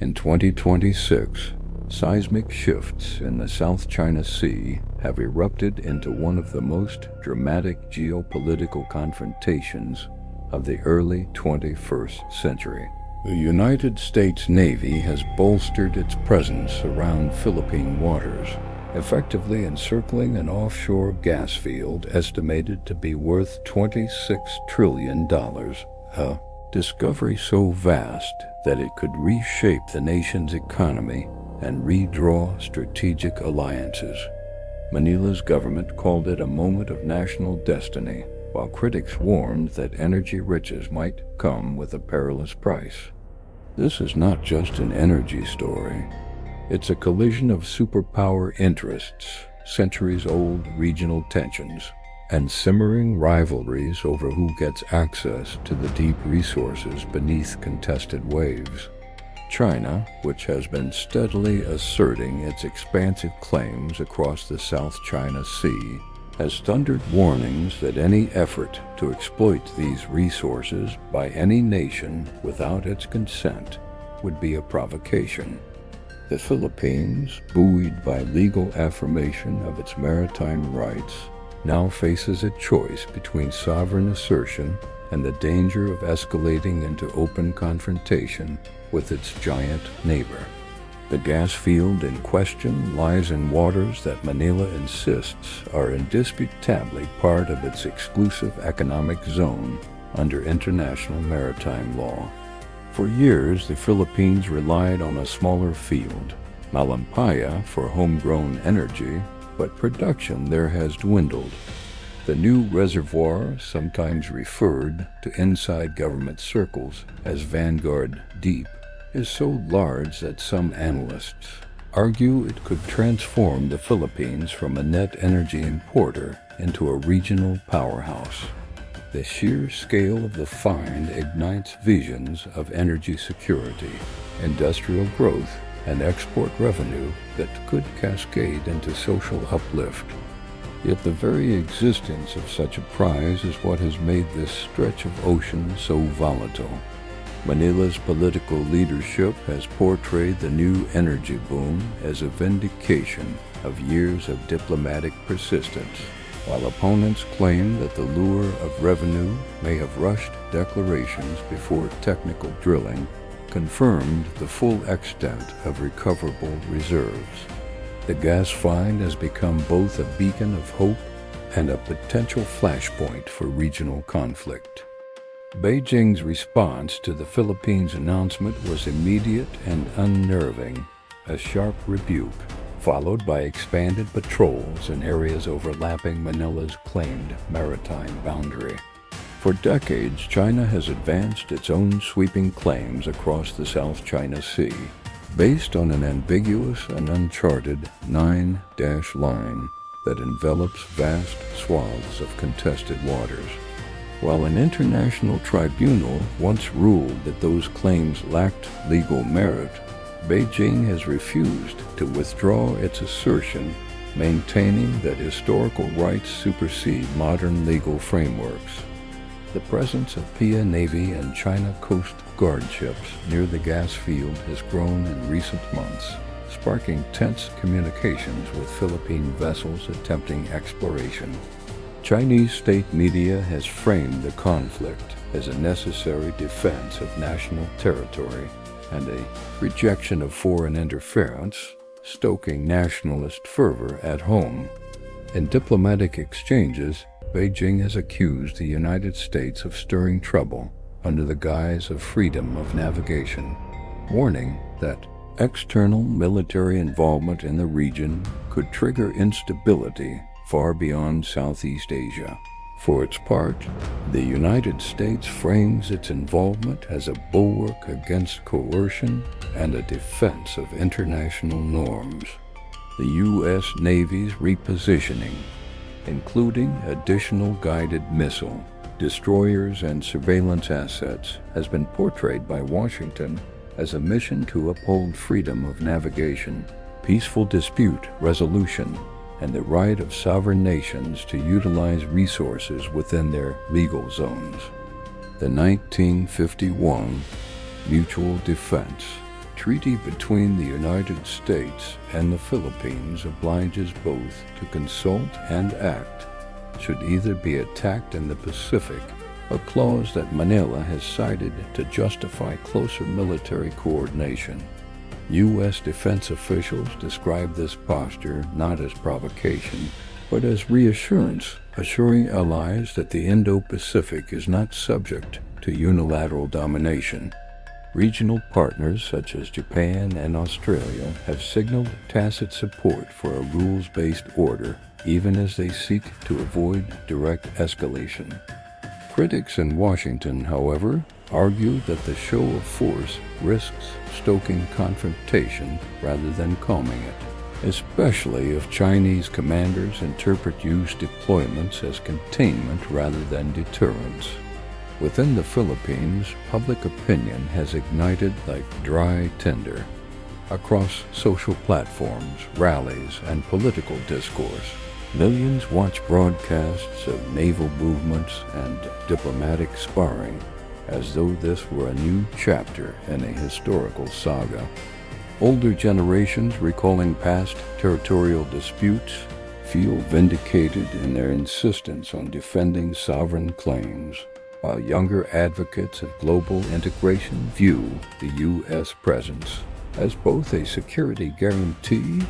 In 2026, seismic shifts in the South China Sea have erupted into one of the most dramatic geopolitical confrontations of the early 21st century. The United States Navy has bolstered its presence around Philippine waters, effectively encircling an offshore gas field estimated to be worth $26 trillion, a discovery so vast that it could reshape the nation's economy and redraw strategic alliances. Manila's government called it a moment of national destiny, while critics warned that energy riches might come with a perilous price. This is not just an energy story. It's a collision of superpower interests, centuries-old regional tensions, and simmering rivalries over who gets access to the deep resources beneath contested waves. China, which has been steadily asserting its expansive claims across the South China Sea, has thundered warnings that any effort to exploit these resources by any nation without its consent would be a provocation. The Philippines, buoyed by legal affirmation of its maritime rights, now faces a choice between sovereign assertion and the danger of escalating into open confrontation with its giant neighbor. The gas field in question lies in waters that Manila insists are indisputably part of its exclusive economic zone under international maritime law. For years, the Philippines relied on a smaller field, Malampaya, for homegrown energy, but production there has dwindled. The new reservoir, sometimes referred to inside government circles as Vanguard Deep, is so large that some analysts argue it could transform the Philippines from a net energy importer into a regional powerhouse. The sheer scale of the find ignites visions of energy security, industrial growth, and export revenue that could cascade into social uplift. Yet the very existence of such a prize is what has made this stretch of ocean so volatile. Manila's political leadership has portrayed the new energy boom as a vindication of years of diplomatic persistence, while opponents claim that the lure of revenue may have rushed declarations before technical drilling confirmed the full extent of recoverable reserves. The gas find has become both a beacon of hope and a potential flashpoint for regional conflict. Beijing's response to the Philippines' announcement was immediate and unnerving, a sharp rebuke, followed by expanded patrols in areas overlapping Manila's claimed maritime boundary. For decades, China has advanced its own sweeping claims across the South China Sea, based on an ambiguous and uncharted 9-dash line that envelops vast swaths of contested waters. While an international tribunal once ruled that those claims lacked legal merit, Beijing has refused to withdraw its assertion, maintaining that historical rights supersede modern legal frameworks. The presence of PIA Navy and China Coast Guard ships near the gas field has grown in recent months, sparking tense communications with Philippine vessels attempting exploration. Chinese state media has framed the conflict as a necessary defense of national territory and a rejection of foreign interference, stoking nationalist fervor at home. In diplomatic exchanges, Beijing has accused the United States of stirring trouble under the guise of freedom of navigation, warning that external military involvement in the region could trigger instability far beyond Southeast Asia. For its part, the United States frames its involvement as a bulwark against coercion and a defense of international norms. The U.S. Navy's repositioning, including additional guided missile, destroyers, and surveillance assets, has been portrayed by Washington as a mission to uphold freedom of navigation, peaceful dispute resolution, and the right of sovereign nations to utilize resources within their legal zones. The 1951 Mutual Defense treaty between the United States and the Philippines obliges both to consult and act should either be attacked in the Pacific, a clause that Manila has cited to justify closer military coordination. U.S. defense officials describe this posture not as provocation, but as reassurance, assuring allies that the Indo-Pacific is not subject to unilateral domination. Regional partners such as Japan and Australia have signaled tacit support for a rules-based order, even as they seek to avoid direct escalation. Critics in Washington, however, argue that the show of force risks stoking confrontation rather than calming it, especially if Chinese commanders interpret U.S. deployments as containment rather than deterrence. Within the Philippines, public opinion has ignited like dry tinder. Across social platforms, rallies, and political discourse, millions watch broadcasts of naval movements and diplomatic sparring, as though this were a new chapter in a historical saga. Older generations recalling past territorial disputes feel vindicated in their insistence on defending sovereign claims, while younger advocates of global integration view the U.S. presence as both a security guarantee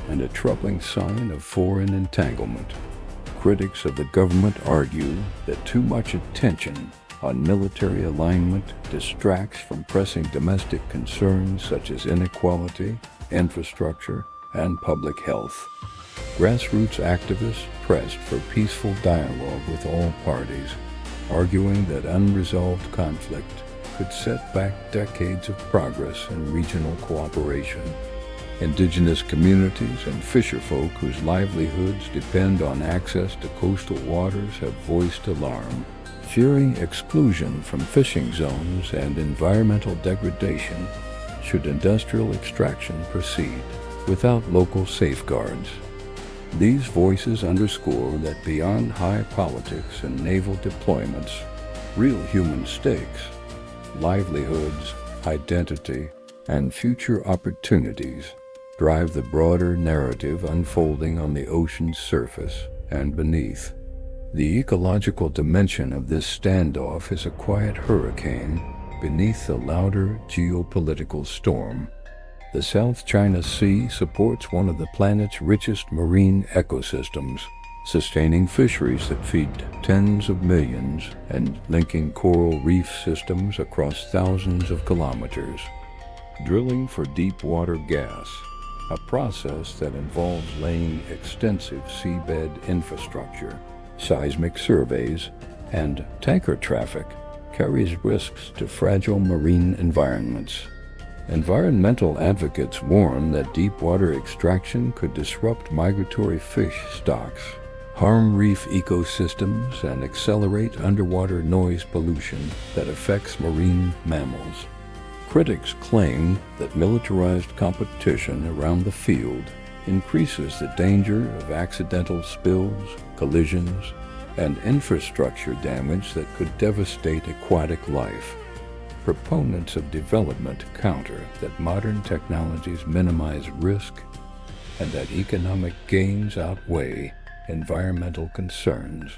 and a troubling sign of foreign entanglement. Critics of the government argue that too much attention on military alignment distracts from pressing domestic concerns such as inequality, infrastructure, and public health. Grassroots activists pressed for peaceful dialogue with all parties, arguing that unresolved conflict could set back decades of progress in regional cooperation. Indigenous communities and fisherfolk whose livelihoods depend on access to coastal waters have voiced alarm, fearing exclusion from fishing zones and environmental degradation should industrial extraction proceed without local safeguards. These voices underscore that beyond high politics and naval deployments, real human stakes, livelihoods, identity, and future opportunities drive the broader narrative unfolding on the ocean's surface and beneath. The ecological dimension of this standoff is a quiet hurricane beneath the louder geopolitical storm. The South China Sea supports one of the planet's richest marine ecosystems, sustaining fisheries that feed tens of millions and linking coral reef systems across thousands of kilometers. Drilling for deep water gas, a process that involves laying extensive seabed infrastructure, seismic surveys, and tanker traffic, carries risks to fragile marine environments. Environmental advocates warn that deep-water extraction could disrupt migratory fish stocks, harm reef ecosystems, and accelerate underwater noise pollution that affects marine mammals. Critics claim that militarized competition around the field increases the danger of accidental spills, collisions, and infrastructure damage that could devastate aquatic life. Proponents of development counter that modern technologies minimize risk and that economic gains outweigh environmental concerns,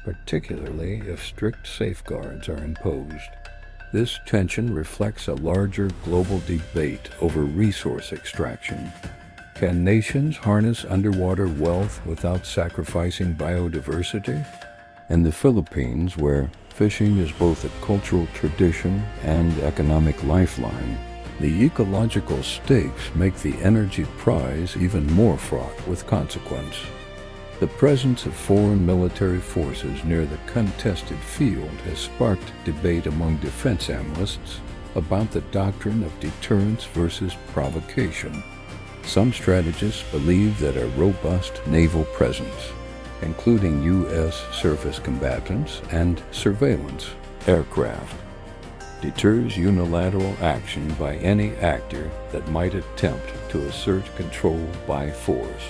particularly if strict safeguards are imposed. This tension reflects a larger global debate over resource extraction. Can nations harness underwater wealth without sacrificing biodiversity? In the Philippines, where fishing is both a cultural tradition and economic lifeline, the ecological stakes make the energy prize even more fraught with consequence. The presence of foreign military forces near the contested field has sparked debate among defense analysts about the doctrine of deterrence versus provocation. Some strategists believe that a robust naval presence, including U.S. surface combatants and surveillance aircraft, deters unilateral action by any actor that might attempt to assert control by force.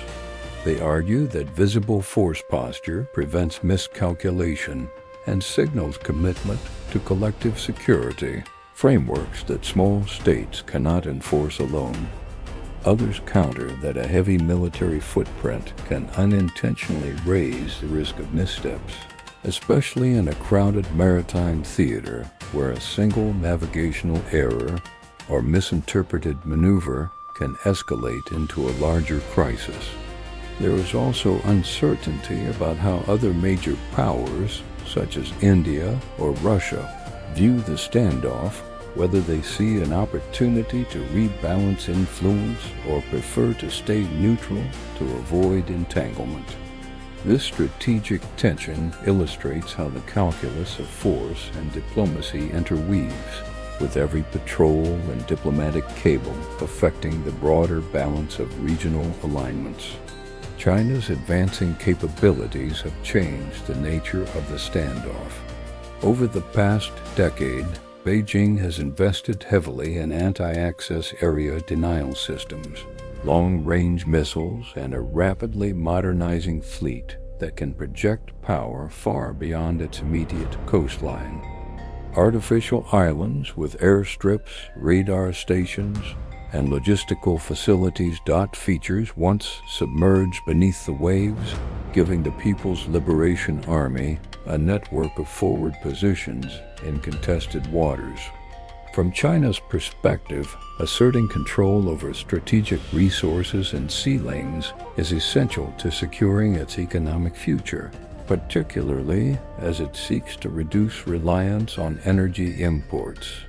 They argue that visible force posture prevents miscalculation and signals commitment to collective security, frameworks that small states cannot enforce alone. Others counter that a heavy military footprint can unintentionally raise the risk of missteps, especially in a crowded maritime theater where a single navigational error or misinterpreted maneuver can escalate into a larger crisis. There is also uncertainty about how other major powers, such as India or Russia, view the standoff, whether they see an opportunity to rebalance influence or prefer to stay neutral to avoid entanglement. This strategic tension illustrates how the calculus of force and diplomacy interweaves, with every patrol and diplomatic cable affecting the broader balance of regional alignments. China's advancing capabilities have changed the nature of the standoff. Over the past decade, Beijing has invested heavily in anti-access area denial systems, long-range missiles, and a rapidly modernizing fleet that can project power far beyond its immediate coastline. Artificial islands with airstrips, radar stations, and logistical facilities dot features once submerged beneath the waves, giving the People's Liberation Army a network of forward positions in contested waters. From China's perspective, asserting control over strategic resources and sea lanes is essential to securing its economic future, particularly as it seeks to reduce reliance on energy imports.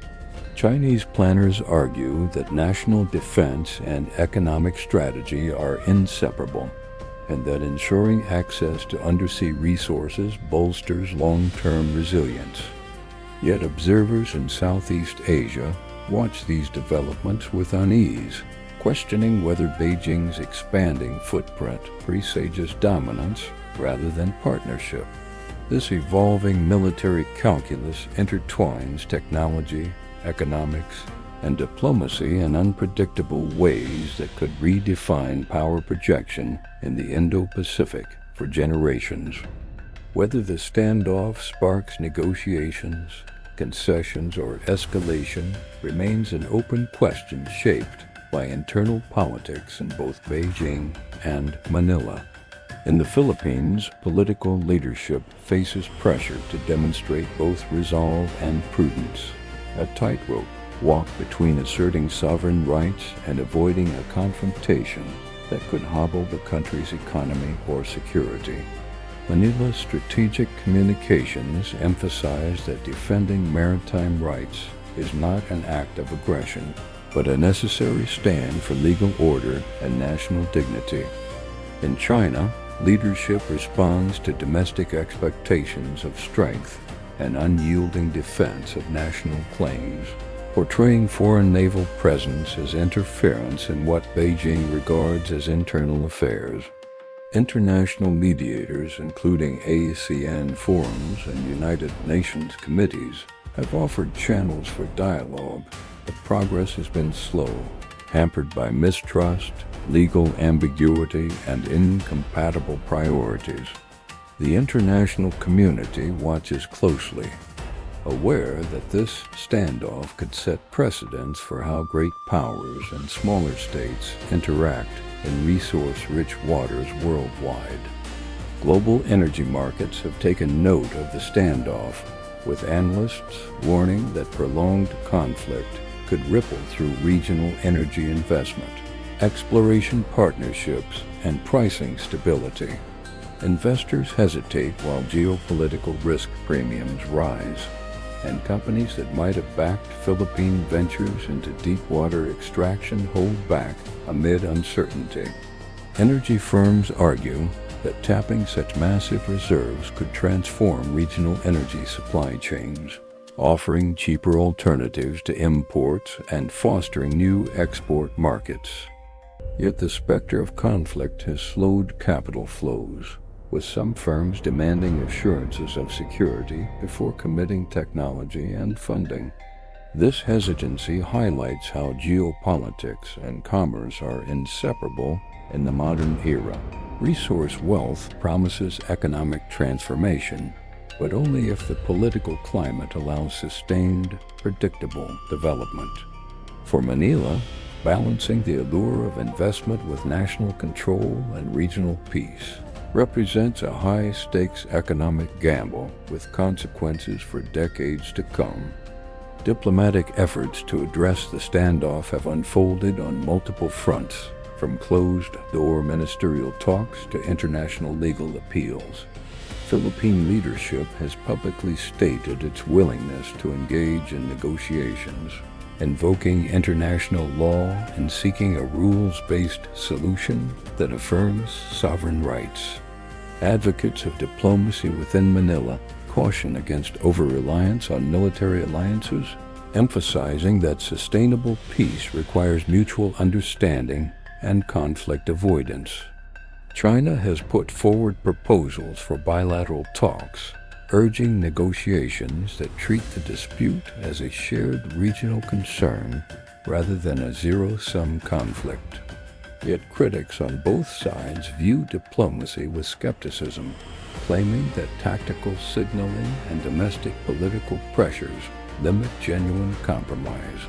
Chinese planners argue that national defense and economic strategy are inseparable, and that ensuring access to undersea resources bolsters long-term resilience. Yet observers in Southeast Asia watch these developments with unease, questioning whether Beijing's expanding footprint presages dominance rather than partnership. This evolving military calculus intertwines technology, economics, and diplomacy in unpredictable ways that could redefine power projection in the Indo-Pacific for generations. Whether the standoff sparks negotiations, concessions, or escalation remains an open question shaped by internal politics in both Beijing and Manila. In the Philippines, political leadership faces pressure to demonstrate both resolve and prudence, a tightrope walk between asserting sovereign rights and avoiding a confrontation that could hobble the country's economy or security. Manila's strategic communications emphasize that defending maritime rights is not an act of aggression, but a necessary stand for legal order and national dignity. In China, leadership responds to domestic expectations of strength and unyielding defense of national claims, portraying foreign naval presence as interference in what Beijing regards as internal affairs. International mediators, including ASEAN forums and United Nations committees, have offered channels for dialogue, but progress has been slow, hampered by mistrust, legal ambiguity, and incompatible priorities. The international community watches closely, aware that this standoff could set precedents for how great powers and smaller states interact in resource-rich waters worldwide. Global energy markets have taken note of the standoff, with analysts warning that prolonged conflict could ripple through regional energy investment, exploration partnerships, and pricing stability. Investors hesitate while geopolitical risk premiums rise, and companies that might have backed Philippine ventures into deepwater extraction hold back amid uncertainty. Energy firms argue that tapping such massive reserves could transform regional energy supply chains, offering cheaper alternatives to imports and fostering new export markets. Yet the specter of conflict has slowed capital flows, with some firms demanding assurances of security before committing technology and funding. This hesitancy highlights how geopolitics and commerce are inseparable in the modern era. Resource wealth promises economic transformation, but only if the political climate allows sustained, predictable development. For Manila, balancing the allure of investment with national control and regional peace represents a high-stakes economic gamble with consequences for decades to come. Diplomatic efforts to address the standoff have unfolded on multiple fronts, from closed-door ministerial talks to international legal appeals. Philippine leadership has publicly stated its willingness to engage in negotiations, invoking international law and seeking a rules-based solution that affirms sovereign rights. Advocates of diplomacy within Manila caution against over-reliance on military alliances, emphasizing that sustainable peace requires mutual understanding and conflict avoidance. China has put forward proposals for bilateral talks, urging negotiations that treat the dispute as a shared regional concern rather than a zero-sum conflict. Yet critics on both sides view diplomacy with skepticism, claiming that tactical signaling and domestic political pressures limit genuine compromise.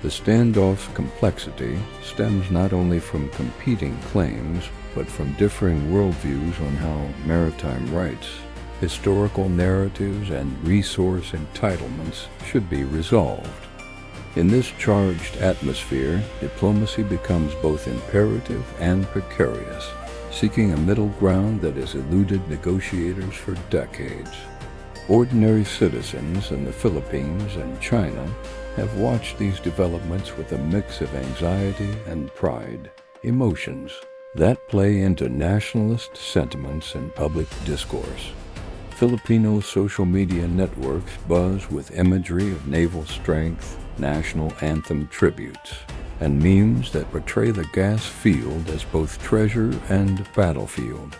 The standoff's complexity stems not only from competing claims, but from differing worldviews on how maritime rights, historical narratives, and resource entitlements should be resolved. In this charged atmosphere, diplomacy becomes both imperative and precarious, seeking a middle ground that has eluded negotiators for decades. Ordinary citizens in the Philippines and China have watched these developments with a mix of anxiety and pride, emotions that play into nationalist sentiments and public discourse. Filipino social media networks buzz with imagery of naval strength, national anthem tributes, and memes that portray the gas field as both treasure and battlefield.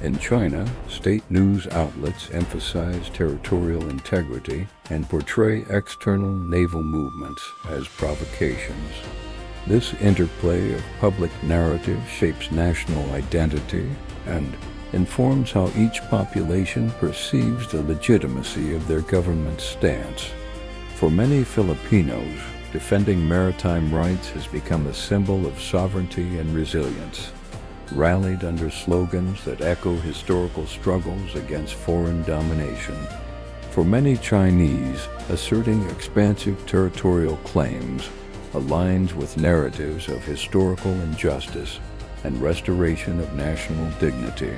In China, state news outlets emphasize territorial integrity and portray external naval movements as provocations. This interplay of public narrative shapes national identity and informs how each population perceives the legitimacy of their government's stance. For many Filipinos, defending maritime rights has become a symbol of sovereignty and resilience, rallied under slogans that echo historical struggles against foreign domination. For many Chinese, asserting expansive territorial claims aligns with narratives of historical injustice and restoration of national dignity.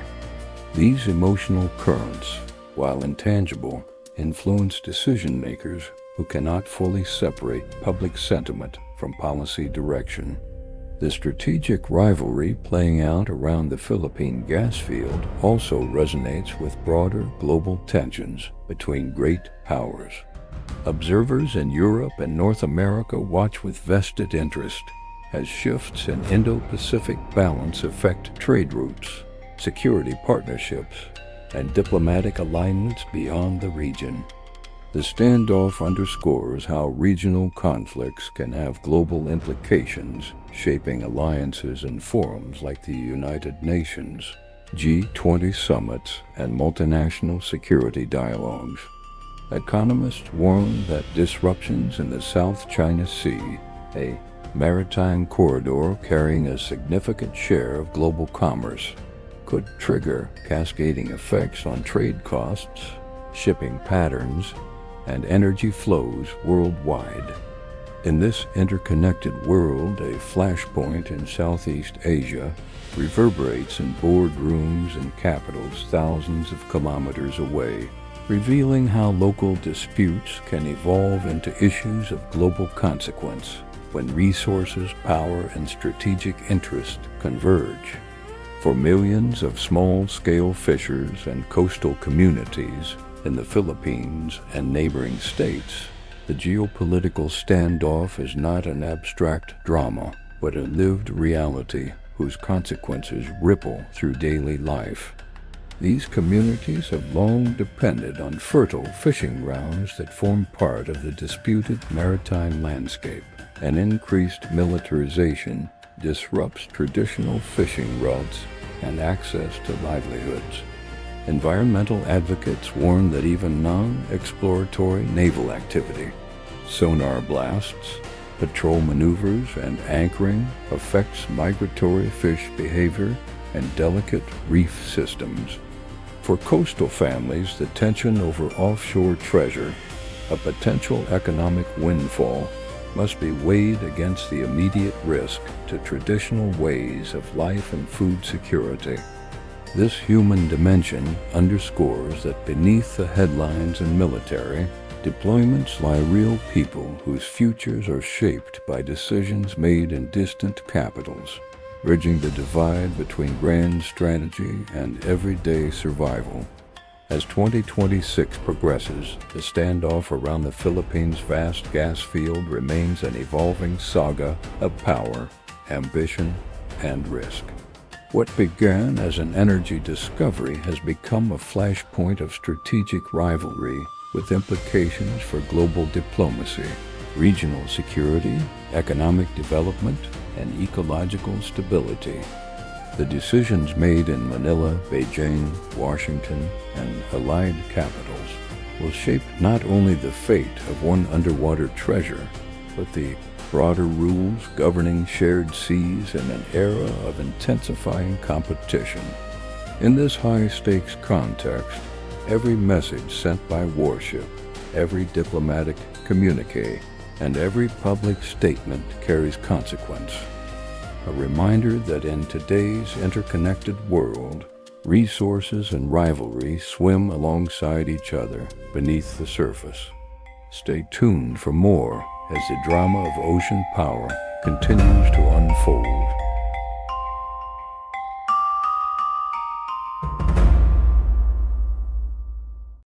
These emotional currents, while intangible, influence decision-makers who cannot fully separate public sentiment from policy direction. The strategic rivalry playing out around the Philippine gas field also resonates with broader global tensions between great powers. Observers in Europe and North America watch with vested interest as shifts in Indo-Pacific balance affect trade routes, security partnerships, and diplomatic alignments beyond the region. The standoff underscores how regional conflicts can have global implications, shaping alliances in forums like the United Nations, G20 summits, and multinational security dialogues. Economists warn that disruptions in the South China Sea, a maritime corridor carrying a significant share of global commerce, could trigger cascading effects on trade costs, shipping patterns, and energy flows worldwide. In this interconnected world, a flashpoint in Southeast Asia reverberates in boardrooms and capitals thousands of kilometers away, revealing how local disputes can evolve into issues of global consequence when resources, power, and strategic interest converge. For millions of small-scale fishers and coastal communities in the Philippines and neighboring states, the geopolitical standoff is not an abstract drama, but a lived reality whose consequences ripple through daily life. These communities have long depended on fertile fishing grounds that form part of the disputed maritime landscape, and increased militarization disrupts traditional fishing routes and access to livelihoods. Environmental advocates warn that even non-exploratory naval activity, sonar blasts, patrol maneuvers, and anchoring affects migratory fish behavior and delicate reef systems. For coastal families, the tension over offshore treasure, a potential economic windfall, must be weighed against the immediate risk to traditional ways of life and food security. This human dimension underscores that beneath the headlines and military deployments lie real people whose futures are shaped by decisions made in distant capitals, bridging the divide between grand strategy and everyday survival. As 2026 progresses, the standoff around the Philippines' vast gas field remains an evolving saga of power, ambition, and risk. What began as an energy discovery has become a flashpoint of strategic rivalry with implications for global diplomacy, regional security, economic development, and ecological stability. The decisions made in Manila, Beijing, Washington, and allied capitals will shape not only the fate of one underwater treasure, but the broader rules governing shared seas in an era of intensifying competition. In this high-stakes context, every message sent by warship, every diplomatic communique, and every public statement carries consequence. A reminder that in today's interconnected world, resources and rivalry swim alongside each other beneath the surface. Stay tuned for more as the drama of ocean power continues to unfold.